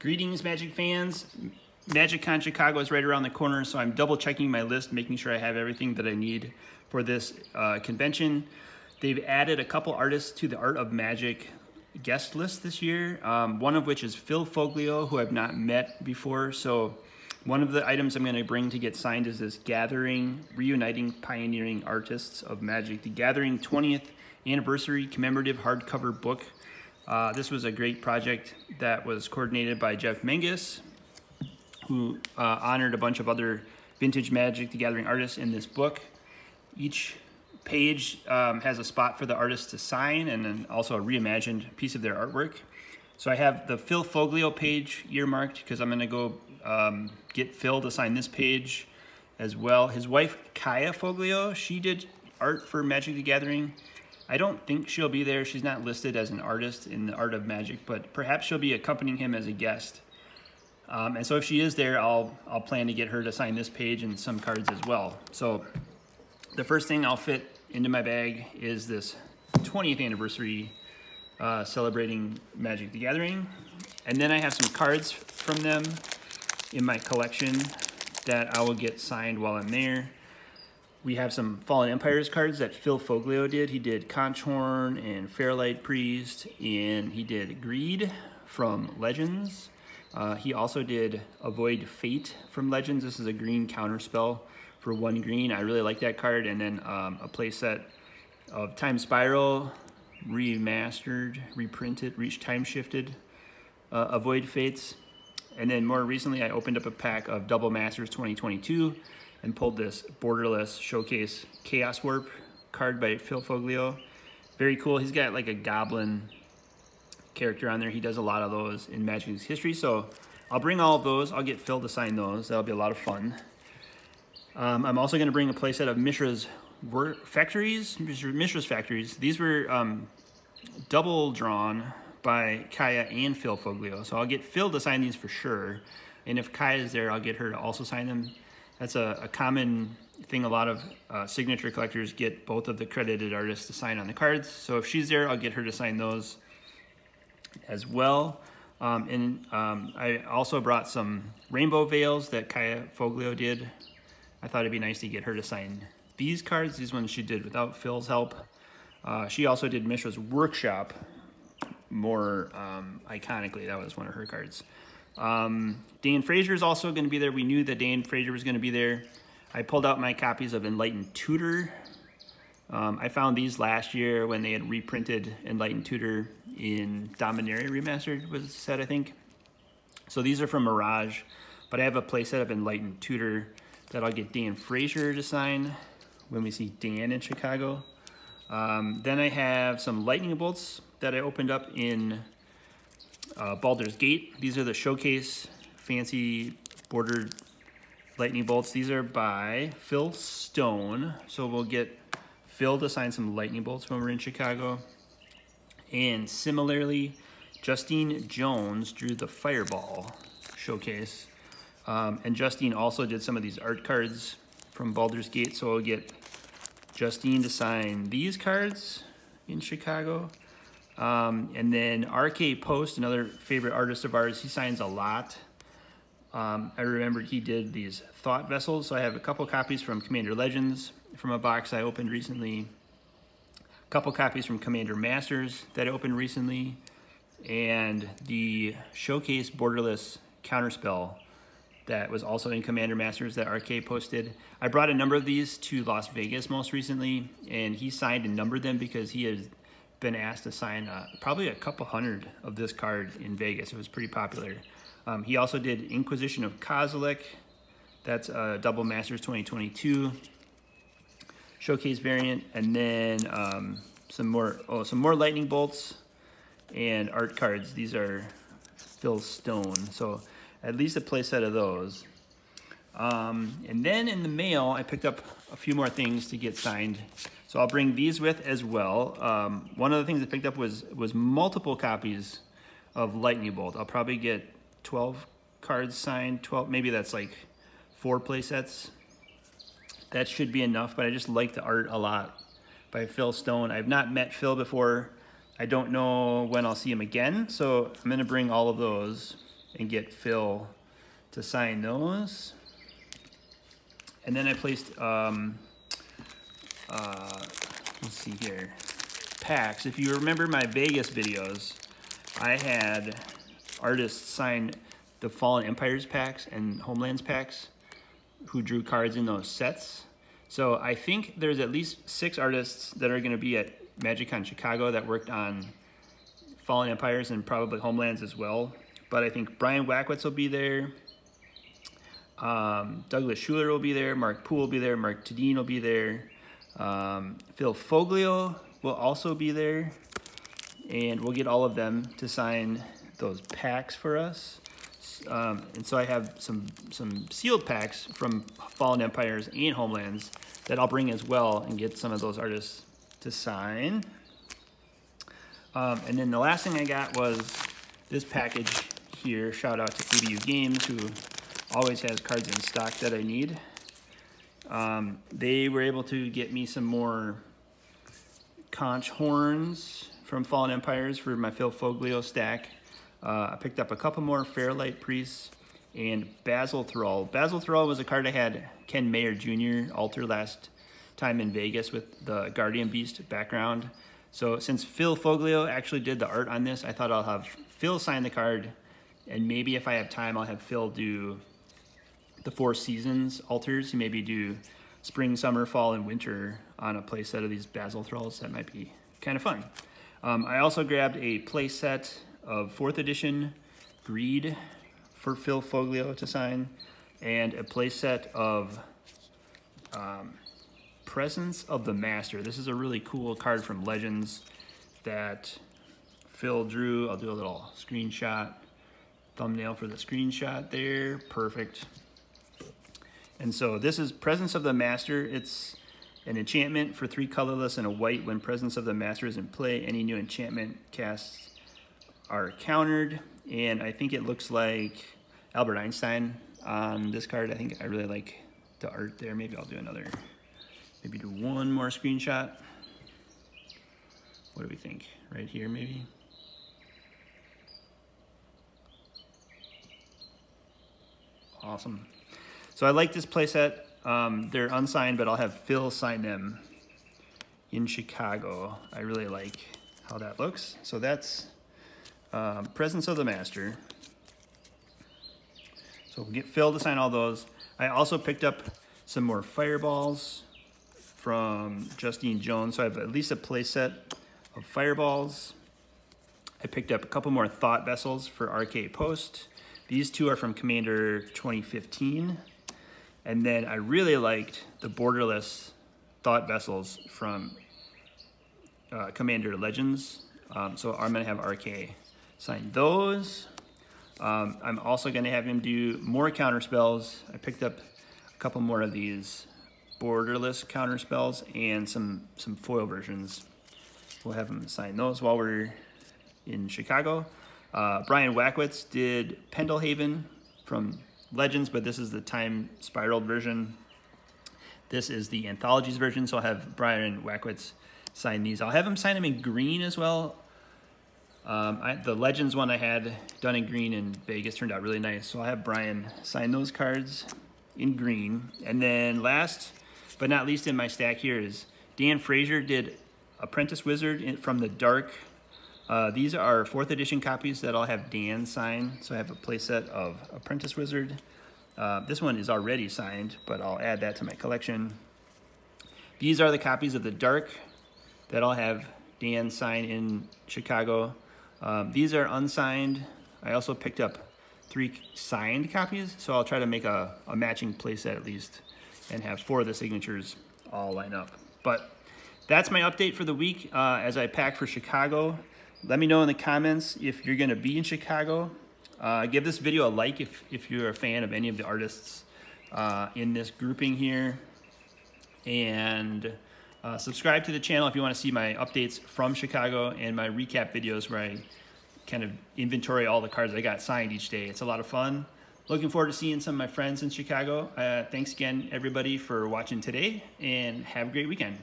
Greetings, Magic fans. MagicCon Chicago is right around the corner, so I'm double checking my list, making sure I have everything that I need for this convention. They've added a couple artists to the Art of Magic guest list this year, one of which is Phil Foglio, who I've not met before. So one of the items I'm going to bring to get signed is this Gathering, Reuniting Pioneering Artists of Magic, the Gathering 20th Anniversary Commemorative Hardcover book. This was a great project that was coordinated by Jeff Menges, who honored a bunch of other vintage Magic the Gathering artists in this book. Each page has a spot for the artist to sign and then also a reimagined piece of their artwork. So I have the Phil Foglio page earmarked because I'm going to go get Phil to sign this page as well. His wife, Kaya Foglio, she did art for Magic the Gathering. I don't think she'll be there. She's not listed as an artist in the Art of Magic, but perhaps she'll be accompanying him as a guest. And so if she is there, I'll plan to get her to sign this page and some cards as well. So the first thing I'll fit into my bag is this 20th anniversary celebrating Magic the Gathering. And then I have some cards from them in my collection that I will get signed while I'm there. We have some Fallen Empires cards that Phil Foglio did. He did Conchhorn and Fairlight Priest, and he did Greed from Legends. He also did Avoid Fate from Legends. This is a green counterspell for 1 green. I really like that card. And then a playset of Time Spiral, remastered, reprinted, time shifted, Avoid Fates. And then more recently, I opened up a pack of Double Masters 2022 and pulled this Borderless Showcase Chaos Warp card by Phil Foglio. Very cool. He's got like a goblin character on there. He does a lot of those in Magic's history. So I'll bring all of those. I'll get Phil to sign those. That'll be a lot of fun. I'm also going to bring a playset of Mishra's Factories. These were double drawn by Kaya and Phil Foglio. So I'll get Phil to sign these for sure. And if Kaya is there, I'll get her to also sign them. That's a common thing. A lot of signature collectors get both of the credited artists to sign on the cards. So if she's there, I'll get her to sign those as well. I also brought some Rainbow Veils that Kaya Foglio did. I thought it'd be nice to get her to sign these cards. These ones she did without Phil's help. She also did Mishra's Workshop more iconically. That was one of her cards. Dan Fraser is also going to be there. We knew that Dan Fraser was going to be there. I pulled out my copies of Enlightened Tutor. I found these last year when they had reprinted Enlightened Tutor in Dominaria Remastered was set, I think. So these are from Mirage, but I have a playset of Enlightened Tutor that I'll get Dan Fraser to sign when we see Dan in Chicago. Then I have some lightning bolts that I opened up in Baldur's Gate. These are the Showcase fancy bordered lightning bolts. These are by Phil Stone. So we'll get Phil to sign some lightning bolts when we're in Chicago. And similarly, Justine Jones drew the Fireball Showcase. And Justine also did some of these art cards from Baldur's Gate. So we'll get Justine to sign these cards in Chicago. And then RK Post, another favorite artist of ours, he signs a lot. I remembered he did these Thought Vessels, so I have a couple copies from Commander Legends from a box I opened recently, a couple copies from Commander Masters that I opened recently, and the Showcase Borderless Counterspell that was also in Commander Masters that RK posted. I brought a number of these to Las Vegas most recently, and he signed and numbered them because he has been asked to sign probably a couple hundred of this card in Vegas. It was pretty popular. He also did Inquisition of Kozilek. That's Double Masters 2022 Showcase variant, and then some more lightning bolts and art cards. These are Phil Stone, so at least a playset of those. And then in the mail, I picked up a few more things to get signed. So I'll bring these with as well. One of the things I picked up was multiple copies of Lightning Bolt. I'll probably get 12 cards signed, 12, maybe that's like 4 playsets. That should be enough, but I just like the art a lot by Phil Stone. I've not met Phil before. I don't know when I'll see him again, so I'm gonna bring all of those. and get Phil to sign those. And then I placed, let's see here, packs. If you remember my Vegas videos, I had artists sign the Fallen Empires packs and Homelands packs who drew cards in those sets. So I think there's at least 6 artists that are going to be at MagicCon Chicago that worked on Fallen Empires and probably Homelands as well. But I think Brian Wackwitz will be there. Douglas Schuler will be there. Mark Poole will be there. Mark Tadine will be there. Phil Foglio will also be there. And we'll get all of them to sign those packs for us. And so I have some sealed packs from Fallen Empires and Homelands that I'll bring as well and get some of those artists to sign. And then the last thing I got was this package here. Shout out to ABU Games, who always has cards in stock that I need. They were able to get me some more conch horns from Fallen Empires for my Phil Foglio stack. I picked up a couple more Fairlight Priests and Basil Thrall. Basil Thrall was a card I had Ken Mayer Jr. alter last time in Vegas with the Guardian Beast background. So since Phil Foglio actually did the art on this, I thought I'll have Phil sign the card, and maybe if I have time, I'll have Phil do the 4 seasons alters. Maybe do spring, summer, fall, and winter on a play set of these Basil Thralls. That might be kind of fun. I also grabbed a play set of 4th edition Greed for Phil Foglio to sign, and a play set of Presence of the Master. This is a really cool card from Legends that Phil drew. I'll do a little screenshot, thumbnail for the screenshot there. Perfect. And so this is Presence of the Master. It's an enchantment for 3 colorless and a white. When Presence of the Master is in play, any new enchantment casts are countered. And I think it looks like Albert Einstein on this card. I think I really like the art there. Maybe I'll do another, maybe do one more screenshot. What do we think? Right here, maybe? Awesome. So I like this playset. They're unsigned, but I'll have Phil sign them in Chicago. I really like how that looks. So that's Presence of the Master. So we'll get Phil to sign all those. I also picked up some more Fireballs from Justine Jones. So I have at least a play set of Fireballs. I picked up a couple more Thought Vessels for RK Post. These 2 are from Commander 2015. And then I really liked the borderless Thought Vessels from Commander Legends. So I'm gonna have RK sign those. I'm also gonna have him do more counter spells. I picked up a couple more of these borderless counter spells and some foil versions. We'll have him sign those while we're in Chicago. Brian Wackwitz did Pendelhaven from Legends, but this is the time spiraled version. This is the Anthologies version, so I'll have Brian Wackwitz sign these. I'll have him sign them in green as well. The Legends one I had done in green in Vegas turned out really nice, so I'll have Brian sign those cards in green. And then last but not least in my stack here is Dan Frazier did Apprentice Wizard from the Dark. These are 4th edition copies that I'll have Dan sign. So I have a playset of Apprentice Wizard. This one is already signed, but I'll add that to my collection. These are the copies of the Dark that I'll have Dan sign in Chicago. These are unsigned. I also picked up 3 signed copies, so I'll try to make a matching playset at least and have 4 of the signatures all line up. But that's my update for the week as I pack for Chicago. Let me know in the comments if you're gonna be in Chicago. Give this video a like if you're a fan of any of the artists in this grouping here. And subscribe to the channel if you wanna see my updates from Chicago and my recap videos where I kind of inventory all the cards I got signed each day. It's a lot of fun. Looking forward to seeing some of my friends in Chicago. Thanks again, everybody, for watching today, and have a great weekend.